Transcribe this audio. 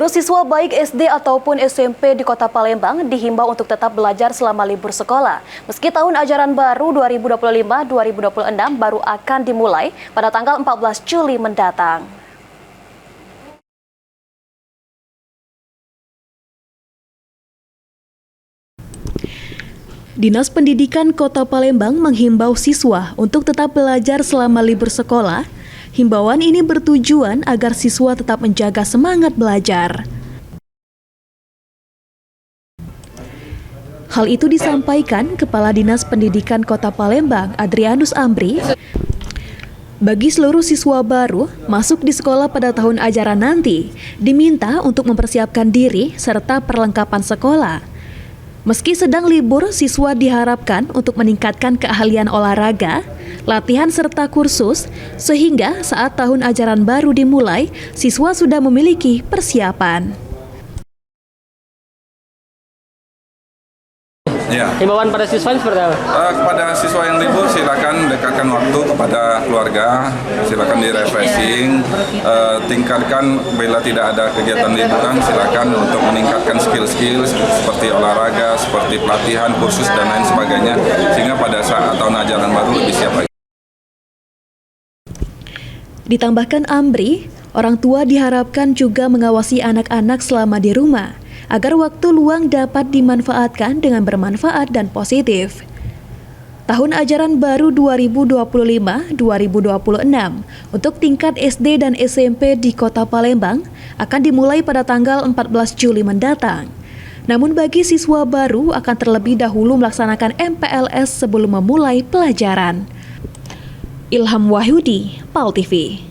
Seluruh siswa baik SD ataupun SMP di Kota Palembang dihimbau untuk tetap belajar selama libur sekolah. Meski tahun ajaran baru 2025-2026 baru akan dimulai pada tanggal 14 Juli mendatang. Dinas Pendidikan Kota Palembang menghimbau siswa untuk tetap belajar selama libur sekolah. Himbauan ini bertujuan agar siswa tetap menjaga semangat belajar. Hal itu disampaikan Kepala Dinas Pendidikan Kota Palembang, Adrianus Ambri. Bagi seluruh siswa baru masuk di sekolah pada tahun ajaran nanti, diminta untuk mempersiapkan diri serta perlengkapan sekolah. Meski sedang libur, siswa diharapkan untuk meningkatkan keahlian olahraga, latihan serta kursus, sehingga saat tahun ajaran baru dimulai, siswa sudah memiliki persiapan. Ya. Himbauan pada siswa seperti apa? Kepada siswa yang libur silakan dekatkan waktu kepada keluarga, silakan di-refreshing, tingkatkan bila tidak ada kegiatan liburan, silakan untuk meningkatkan skill-skill seperti olahraga, seperti pelatihan, kursus dan lain sebagainya, sehingga pada saat tahun ajaran baru lebih siap lagi. Ditambahkan Ambri, orang tua diharapkan juga mengawasi anak-anak selama di rumah, agar waktu luang dapat dimanfaatkan dengan bermanfaat dan positif. Tahun ajaran baru 2025-2026 untuk tingkat SD dan SMP di Kota Palembang akan dimulai pada tanggal 14 Juli mendatang. Namun bagi siswa baru akan terlebih dahulu melaksanakan MPLS sebelum memulai pelajaran. Ilham Wahyudi, PAL TV.